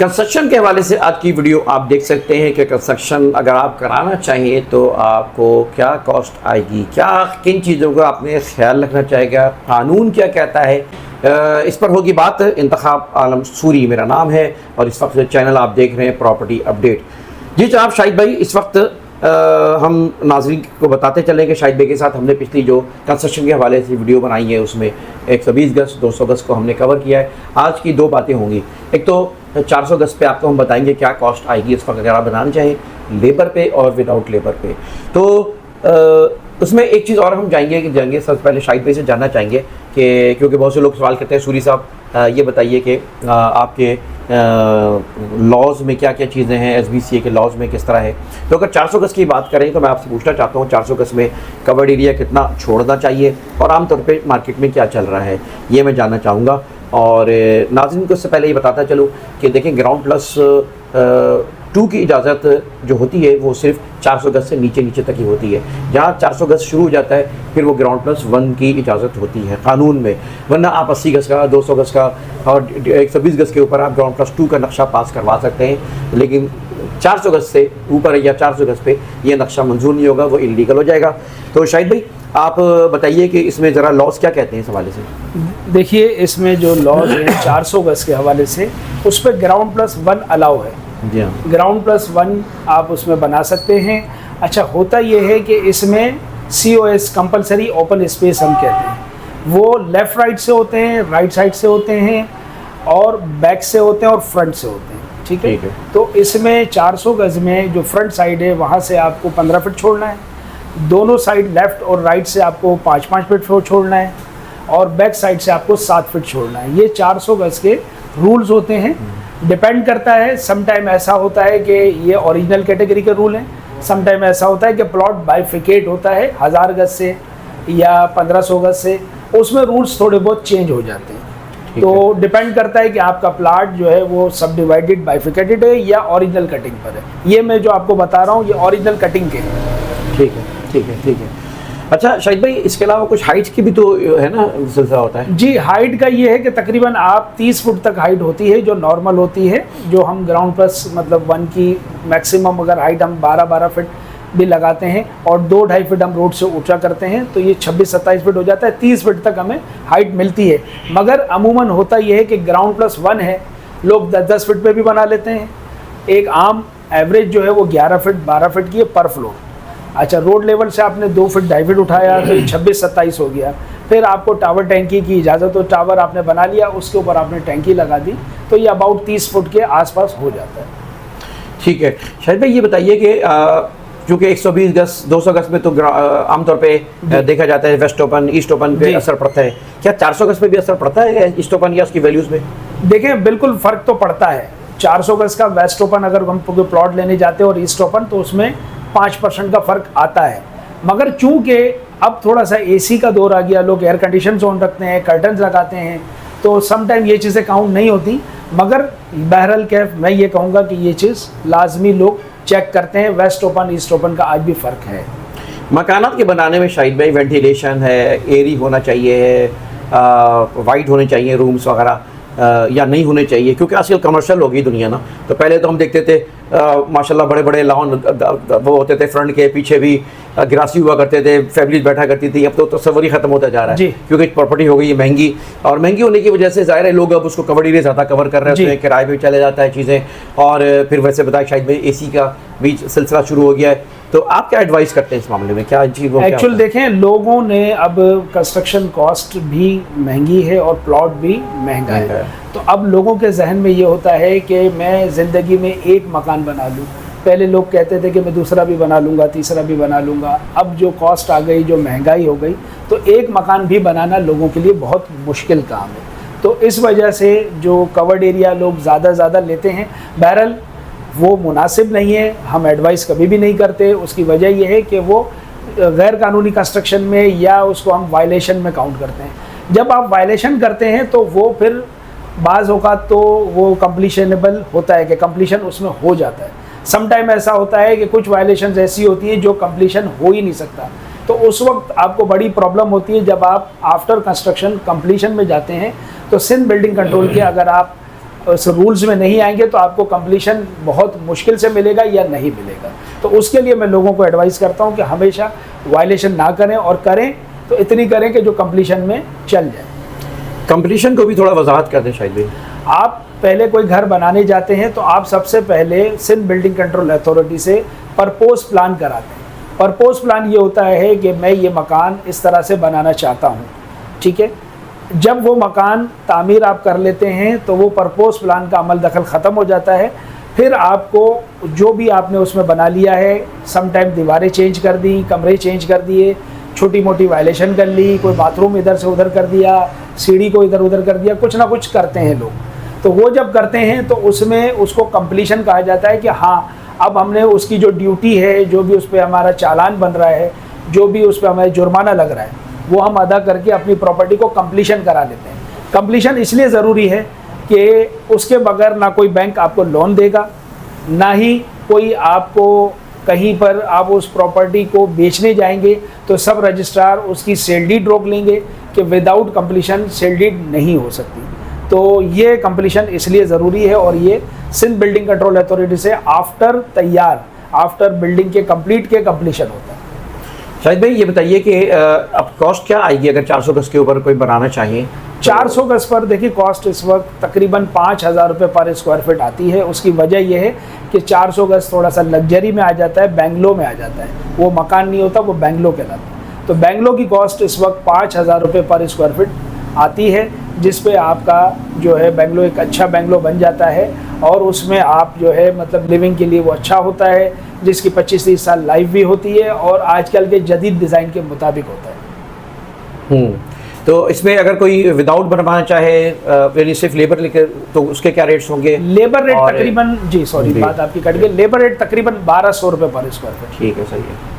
Construction के हवाले से आज की वीडियो आप देख सकते हैं कि कंस्ट्रक्शन अगर आप कराना चाहिए तो आपको क्या कॉस्ट आएगी, क्या किन चीज़ों का आपने ख्याल रखना चाहिए, कानून क्या कहता है, इस पर होगी बात। इंतखाब आलम सूरी मेरा नाम है और इस वक्त चैनल आप देख रहे हैं प्रॉपर्टी अपडेट। जी जनाब शाहिद भाई, इस वक्त हम नाज़रीन को बताते चलें कि शाहिद भाई के साथ हमने पिछली जो कंस्ट्रक्शन के हवाले से वीडियो बनाई है उसमें 120 गज 200 गज को हमने कवर किया है। आज की दो बातें होंगी, एक तो 400 गज पे आपको हम बताएंगे क्या कॉस्ट आएगी इस वक्त अगर आप बनाना चाहें, लेबर पे और विदाउट लेबर पे। तो उसमें एक चीज़ और हम जाएंगे सबसे पहले शाहिद भाई से जानना चाहेंगे कि क्योंकि बहुत से लोग सवाल करते हैं सूरी साहब ये बताइए कि आपके लॉज में क्या क्या चीज़ें हैं, SBCA के लॉज में किस तरह है। तो अगर 400 गज की बात करें तो मैं आपसे पूछना चाहता हूँ 400 गज में कवर्ड एरिया कितना छोड़ना चाहिए और आमतौर पे मार्केट में क्या चल रहा है ये मैं जानना चाहूँगा। और नाज़रीन को इससे पहले ये बताता चलूँ कि देखें ग्राउंड प्लस 2 की इजाज़त जो होती है वो सिर्फ 400 गज से नीचे तक ही होती है। जहाँ 400 गज शुरू हो जाता है फिर वो ग्राउंड प्लस 1 की इजाज़त होती है कानून में, वरना आप 80 गज का 200 गज का और 120 गज के ऊपर आप ग्राउंड प्लस 2 का नक्शा पास करवा सकते हैं, लेकिन 400 गज से ऊपर या 400 गज पे ये नक्शा मंजूर नहीं होगा, वो इलीगल हो जाएगा। तो शाहिद भाई आप बताइए कि इसमें ज़रा लॉज क्या कहते हैं इस हवाले से। देखिए इसमें जो लॉज है 400 गज के हवाले से उस पर ग्राउंड प्लस 1 अलाउ है। जी हाँ, ग्राउंड प्लस 1 आप उसमें बना सकते हैं। अच्छा होता ये है कि इसमें COS कंपलसरी ओपन स्पेस हम कहते हैं, वो लेफ़्ट राइट से होते हैं, राइट साइड से होते हैं और बैक से होते हैं और फ्रंट से होते हैं। ठीक है, तो इसमें 400 गज में जो फ्रंट साइड है वहाँ से आपको 15 फीट छोड़ना है, दोनों साइड लेफ़्ट और राइट से आपको 5-5 फीट छोड़ना है और बैक साइड से आपको 7 फीट छोड़ना है। ये 400 गज के रूल्स होते हैं। डिपेंड करता है, सम टाइम ऐसा होता है कि ये ओरिजिनल कैटेगरी के रूल हैं, सम टाइम ऐसा होता है कि प्लॉट बाइफिकेट होता है 1000 गज से या 1500 गज से, उसमें रूल्स थोड़े बहुत चेंज हो जाते हैं। तो डिपेंड करता है कि आपका प्लाट जो है वो सब डिवाइडेड बाइफिकेटेड है या ओरिजिनल कटिंग पर है। ये मैं जो आपको बता रहा हूँ ये ओरिजिनल कटिंग के हैं। ठीक है। अच्छा शाहिद भाई, इसके अलावा कुछ हाइट की भी तो है ना सिलसिला होता है। जी, हाइट का ये है कि तकरीबन आप 30 फुट तक हाइट होती है जो नॉर्मल होती है, जो हम ग्राउंड प्लस मतलब 1 की मैक्सिमम अगर हाइट हम 12-12 फीट भी लगाते हैं और 2-2.5 फीट हम रोड से ऊंचा करते हैं तो ये 26-27 फीट हो जाता है, 30 फीट तक हमें हाइट मिलती है। मगर अमूमन होता ये है कि ग्राउंड प्लस 1 है, लोग 10-10 फीट पे भी बना लेते हैं। एक आम एवरेज जो है वो 11 फीट 12 फीट की है पर फ्लोर। अच्छा, रोड लेवल से आपने 2 फीट 2.5 फीट उठाया तो 26-27 हो गया। फिर आपको टावर टैंकी की इजाज़त हो, टावर आपने बना लिया, उसके ऊपर आपने टैंकी लगा दी तो ये अबाउट 30 फुट के आसपास हो जाता है। ठीक है शाहिद भाई, ये बताइए कि चूँकि 120 गज 200 गज में तो आमतौर पे देखा जाता है वेस्ट ओपन ईस्ट ओपन पे असर पड़ता है, क्या 400 गज पे भी असर पड़ता है ईस्ट ओपन या उसकी वैल्यूज़ में? देखें बिल्कुल फ़र्क तो पड़ता है। 400 गज का वेस्ट ओपन अगर हम प्लॉट लेने जाते हैं और ईस्ट ओपन तो उसमें 5% का फ़र्क आता है। मगर चूँकि अब थोड़ा सा AC का दौर आ गया, लोग एयर कंडीशन जोन रखते हैं, कर्टन्स लगाते हैं, तो सम टाइम ये चीज़ें काउंट नहीं होती। मगर बहरहाल कैफ मैं ये कहूँगा कि ये चीज़ लाजमी लोग चेक करते हैं, वेस्ट ओपन ईस्ट ओपन का आज भी फ़र्क है। मकानात के बनाने में शाहिद भाई वेंटिलेशन है, एयरी होना चाहिए, वाइड होने चाहिए रूम्स वगैरह या नहीं होने चाहिए, क्योंकि आजकल कमर्शियल हो गई दुनिया ना। तो पहले तो हम देखते थे माशाल्लाह बड़े बड़े लॉन वो होते थे, फ्रंट के पीछे भी ग्रासी हुआ करते थे, फैमिलीज बैठा करती थी। अब तो तस्वुर ही ख़त्म होता जा रहा है क्योंकि प्रॉपर्टी हो गई है महंगी, और महंगी होने की वजह से ज़ाहिर है लोग अब उसको कवर्ड एरिया ज़्यादा कवर कर रहे हैं, किराए पे चले जाता है चीज़ें। और फिर वैसे बताया शायद भाई AC का भी सिलसिला शुरू हो गया है, तो आप क्या एडवाइस करते हैं इस मामले में, क्या चीज़? एक्चुअल देखें लोगों ने अब कंस्ट्रक्शन कॉस्ट भी महंगी है और प्लॉट भी महंगा है, तो अब लोगों के जहन में ये होता है कि मैं ज़िंदगी में एक मकान बना लूँ। पहले लोग कहते थे कि मैं दूसरा भी बना लूँगा, तीसरा भी बना लूँगा। अब जो कॉस्ट आ गई, जो महंगाई हो गई, तो एक मकान भी बनाना लोगों के लिए बहुत मुश्किल काम है। तो इस वजह से जो कवर्ड एरिया लोग ज़्यादा लेते हैं, बहरहाल वो मुनासिब नहीं है, हम एडवाइस कभी भी नहीं करते। उसकी वजह यह है कि वो गैर कानूनी कंस्ट्रक्शन में या उसको हम वायलेशन में काउंट करते हैं। जब आप वायलेशन करते हैं तो वो फिर बाज़ औक़ात तो वो कंप्लीशनेबल होता है कि कंप्लीशन उसमें हो जाता है। सम टाइम ऐसा होता है कि कुछ वायलेशन ऐसी होती हैं जो कंप्लीशन हो ही नहीं सकता, तो उस वक्त आपको बड़ी प्रॉब्लम होती है। जब आप आफ्टर कंस्ट्रक्शन कंप्लीशन में जाते हैं तो सिंध बिल्डिंग कंट्रोल के अगर आप उस रूल्स में नहीं आएंगे तो आपको कंप्लीशन बहुत मुश्किल से मिलेगा या नहीं मिलेगा। तो उसके लिए मैं लोगों को एडवाइस करता हूं कि हमेशा वायलेशन ना करें, और करें तो इतनी करें कि जो कंप्लीशन में चल जाए। कंप्लीशन को भी थोड़ा वजाहत कर दें शायद भाई। आप पहले कोई घर बनाने जाते हैं तो आप सबसे पहले सिंध बिल्डिंग कंट्रोल अथॉरिटी से परपोज प्लान कराते हैं। परपोज प्लान ये होता है कि मैं ये मकान इस तरह से बनाना चाहता हूँ, ठीक है। जब वो मकान तामीर आप कर लेते हैं तो वो परपोज प्लान का अमल दखल ख़त्म हो जाता है। फिर आपको जो भी आपने उसमें बना लिया है, सम टाइम दीवारें चेंज कर दी, कमरे चेंज कर दिए, छोटी मोटी वायलेशन कर ली, कोई बाथरूम इधर से उधर कर दिया, सीढ़ी को इधर उधर कर दिया, कुछ ना कुछ करते हैं लोग। तो वो जब करते हैं तो उसमें उसको कंप्लीशन कहा जाता है कि हाँ, अब हमने उसकी जो ड्यूटी है, जो भी उस पर हमारा चालान बन रहा है, जो भी उस पर हमें जुर्माना लग रहा है, वो हम अदा करके अपनी प्रॉपर्टी को कंप्लीशन करा लेते हैं। कंप्लीशन इसलिए ज़रूरी है कि उसके बगैर ना कोई बैंक आपको लोन देगा, ना ही कोई आपको कहीं पर आप उस प्रॉपर्टी को बेचने जाएंगे तो सब रजिस्ट्रार उसकी सेल डीड रोक लेंगे कि विदाउट कंप्लीशन सेल डीड नहीं हो सकती। तो ये कंप्लीशन इसलिए ज़रूरी है, और ये सिंध बिल्डिंग कंट्रोल अथॉरिटी से आफ्टर बिल्डिंग के कंप्लीट के कंप्लीशन होता है। शाहिद भाई ये बताइए कि अब कॉस्ट क्या आएगी अगर 400 गज के ऊपर कोई बनाना चाहिए? 400 गज पर देखिए कॉस्ट इस वक्त तकरीबन 5,000 रुपये पर स्क्वायर फीट आती है। उसकी वजह यह है कि 400 गज थोड़ा सा लग्जरी में आ जाता है, बैंगलो में आ जाता है, वो मकान नहीं होता, वो बैंगलो कहलाता है। तो बैंगलो की कॉस्ट इस वक्त 5,000 रुपये पर स्क्वायर फीट आती है, जिस पे आपका जो है बैंगलो एक अच्छा बैंगलो बन जाता है, और उसमें आप जो है मतलब लिविंग के लिए वो अच्छा होता है, जिसकी 25-30 साल लाइफ भी होती है, और आजकल के जदीद डिज़ाइन के मुताबिक होता है। तो इसमें अगर कोई विदाउट बनवाना चाहे यानी सिर्फ लेबर लेकर, तो उसके क्या रेट्स होंगे? लेबर रेट तकरीबन, जी सॉरी बात आपकी कट गई, लेबर रेट तकरीबन 1,200 रुपये पर स्क्वायर फीट। ठीक है, सही है।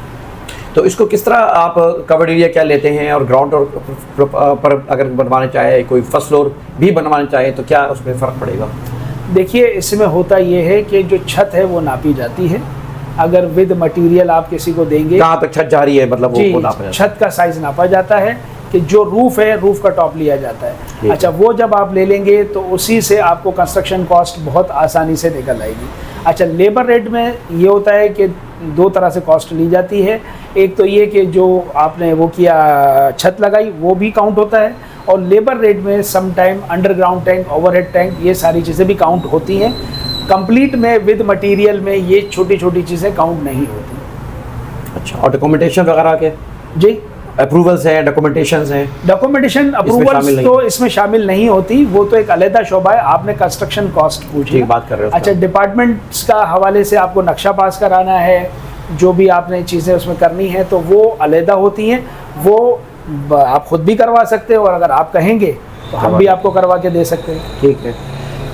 तो इसको किस तरह आप कवर्ड एरिया क्या लेते हैं, और ग्राउंड पर अगर बनवाना चाहे, कोई फर्स्ट फ्लोर भी बनवाना चाहे तो क्या उसमें फ़र्क पड़ेगा? देखिए इसमें होता ये है कि जो छत है वो नापी जाती है। अगर विद मटेरियल आप किसी को देंगे, कहाँ तक छत जा रही है, मतलब वो नापा जाता है? छत का साइज नापा जाता है कि जो रूफ है, रूफ का टॉप लिया जाता है। अच्छा, वो जब आप ले लेंगे तो उसी से आपको कंस्ट्रक्शन कॉस्ट बहुत आसानी से निकल आएगी। अच्छा, लेबर रेट में ये होता है कि 2 तरह से कॉस्ट ली जाती है। एक तो ये कि जो आपने वो किया, छत लगाई, वो भी काउंट होता है, और लेबर रेट में some time underground tank, overhead tank, ये सारी चीज़ें भी काउंट होती हैं। कंप्लीट में विद मटेरियल में ये छोटी छोटी चीज़ें काउंट नहीं होती। अच्छा, और डॉक्यूमेंटेशन वगैरह के? जी, अप्रूवल्स हैं, डॉक्यूमेंटेशंस हैं? डॉक्यूमेंटेशन अप्रूवल्स तो इसमें शामिल नहीं होती, वो तो एक अलहदा शोबा है। आपने कंस्ट्रक्शन कॉस्ट पूछी, बात कर रहे हो। अच्छा, डिपार्टमेंट्स का हवाले से आपको नक्शा पास कराना है, जो भी आपने चीज़ें उसमें करनी है तो वो अलहदा होती हैं, वो आप खुद भी करवा सकते हो, और अगर आप कहेंगे तो हम भी आपको करवा के दे सकते हैं। ठीक है।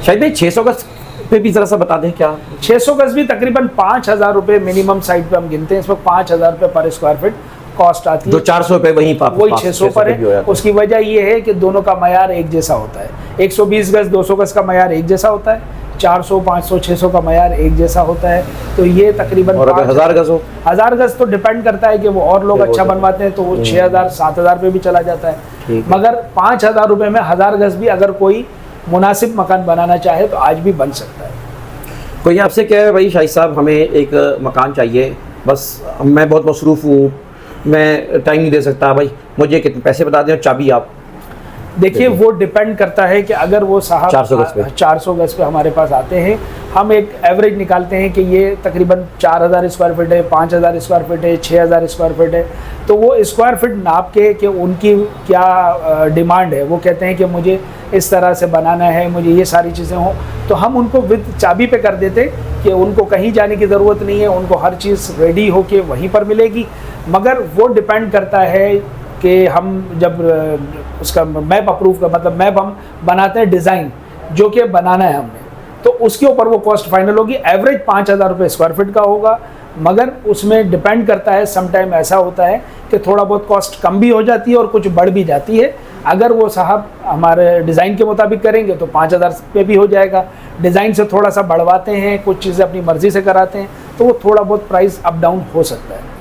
शायद भाई 600 गज पे भी ज़रा सा बता दें क्या? 600 गज भी तकरीबन 5,000 रुपये मिनिमम साइड पे हम गिनते हैं। इस वक्त 5,000 रुपये पर स्क्वायर फीट कॉस्ट आती है। जो 400 रुपये वही 600 पर है। उसकी वजह ये है कि दोनों का मयार एक जैसा होता है। 120 गज 200 गज का मयार एक जैसा होता है, 400, 500, 600 का मयार एक जैसा होता है। तो ये तकरीबन, और अगर 1000 गज हो? 1000 गज तो डिपेंड करता है कि वो और लोग अच्छा बनवाते हैं तो वो 6,000, 7,000 पे भी चला जाता है। मगर 5,000 रुपये में 1000 गज भी अगर कोई मुनासिब मकान बनाना चाहे तो आज भी बन सकता है। कोई आपसे क्या है भाई शाहिद साहब, हमें एक मकान चाहिए, बस मैं बहुत मसरूफ़ हूँ, मैं टाइम नहीं दे सकता, भाई मुझे कितने पैसे बता दें और चाबी आप? देखिए वो डिपेंड करता है कि अगर वो साहब 400 गज पे हमारे पास आते हैं, हम एक एवरेज निकालते हैं कि ये तकरीबन 4,000 स्क्वायर फीट है, 5,000 स्क्वायर फीट है, 6,000 स्क्वायर फीट है। तो वो स्क्वायर फीट नाप के कि उनकी क्या डिमांड है, वो कहते हैं कि मुझे इस तरह से बनाना है, मुझे ये सारी चीज़ें हों, तो हम उनको विद चाबी पे कर देते कि उनको कहीं जाने की ज़रूरत नहीं है, उनको हर चीज़ रेडी होके वहीं पर मिलेगी। मगर वो डिपेंड करता है कि हम जब उसका मैप अप्रूव का मतलब मैप हम बनाते हैं, डिज़ाइन जो कि बनाना है हमने, तो उसके ऊपर वो कॉस्ट फाइनल होगी। एवरेज 5,000 रुपये स्क्वायर फीट का होगा, मगर उसमें डिपेंड करता है, सम टाइम ऐसा होता है कि थोड़ा बहुत कॉस्ट कम भी हो जाती है और कुछ बढ़ भी जाती है। अगर वो साहब हमारे डिज़ाइन के मुताबिक करेंगे तो 5,000 पे भी हो जाएगा। डिज़ाइन से थोड़ा सा बढ़वाते हैं, कुछ चीज़ें अपनी मर्ज़ी से कराते हैं, तो वो थोड़ा बहुत प्राइस अप डाउन हो सकता है।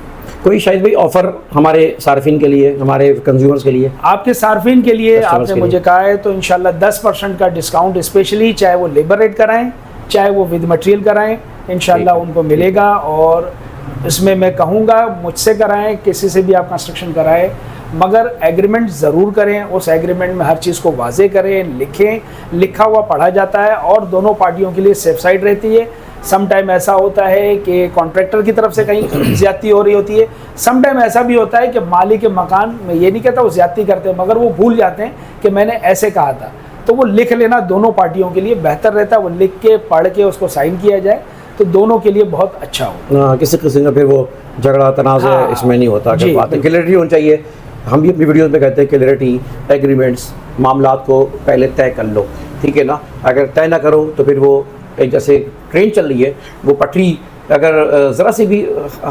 कोई शायद भाई ऑफर हमारे सार्फिन के लिए, हमारे कंज्यूमर्स के लिए? आपके सार्फिन के लिए Customers आपने के मुझे कहा है तो इंशाल्लाह 10% का डिस्काउंट, स्पेशली चाहे वो लेबर रेट कराएं चाहे वो विद मटेरियल कराएं, इंशाल्लाह उनको मिलेगा। और इसमें मैं कहूँगा मुझसे कराएं, किसी से भी आप कंस्ट्रक्शन कराएं, मगर एग्रीमेंट ज़रूर करें, उस एग्रीमेंट में हर चीज़ को वाजे करें, लिखें, लिखा हुआ पढ़ा जाता है और दोनों पार्टियों के लिए सेफ साइड रहती है। सम टाइम ऐसा होता है कि कॉन्ट्रैक्टर की तरफ से कहीं ज़्यादती हो रही होती है, सम टाइम ऐसा भी होता है कि मालिक मकान, मैं ये नहीं कहता वो ज़्यादती करते हैं, मगर वो भूल जाते हैं कि मैंने ऐसे कहा था, तो वो लिख लेना दोनों पार्टियों के लिए बेहतर रहता है। वो लिख के पढ़ के उसको साइन किया जाए तो दोनों के लिए बहुत अच्छा हो। किसी किस्म का फिर वो झगड़ा तनाज़ हाँ, इसमें नहीं होता। जी, बात क्लियरिटी होनी चाहिए। हम भी अपनी वीडियोस में कहते हैं क्लियरिटी, एग्रीमेंट्स, मामलात को पहले तय कर लो, ठीक है ना। अगर तय ना करो तो फिर वो एक जैसे ट्रेन चल रही है, वो पटरी अगर ज़रा सी भी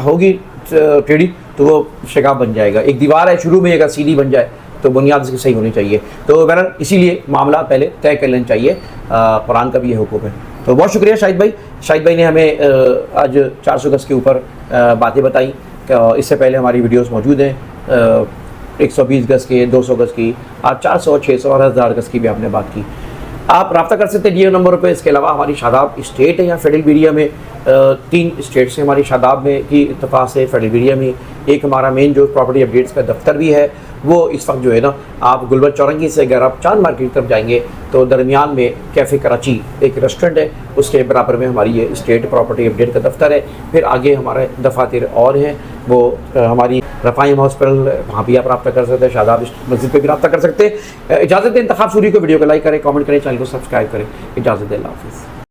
होगी टेढ़ी तो वो शिकाब बन जाएगा। एक दीवार है, शुरू में अगर सीधी बन जाए तो बुनियाद इसकी सही होनी चाहिए। तो बहरहाल इसीलिए मामला पहले तय कर लेना चाहिए, कुरान का भी ये हुक्म है। तो बहुत शुक्रिया शाहिद भाई। शाहिद भाई ने हमें आज 400 गज़ के ऊपर बातें बताई। इससे पहले हमारी वीडियोस मौजूद हैं 120 गज़ के, 200 गज़ की, आज 400, 600 और 1000 गज़ की भी आपने बात की। आप रब्ता कर सकते हैं दिए नंबरों पे। इसके अलावा हमारी शादाब स्टेट है या फेडरल एरिया में 3 स्टेट से हमारी शादाब में की इत्तफाक से फेडरल एरिया में एक हमारा मेन जो प्रॉपर्टी अपडेट्स का दफ्तर भी है, वो इस वक्त जो है ना, आप गुलबर्ग चौरंगी से अगर आप चांद मार्केट की तरफ जाएंगे तो दरमियान में कैफ़े कराची एक रेस्टोरेंट है, उसके बराबर में हमारी ये स्टेट प्रॉपर्टी अपडेट का दफ्तर है। फिर आगे हमारे दफातर और हैं, वो हमारी रफ़ाइम हॉस्पिटल, वहाँ भी आप रब्ता कर सकते हैं, शादाब मस्जिद पे भी रब्ता कर सकते हैं। इजाज़त दें। इंतखाब सूरी को वीडियो को लाइक करें, कमेंट करें, चैनल को सब्सक्राइब करें। इजाज़त दें। अल्लाह हाफ़िज़।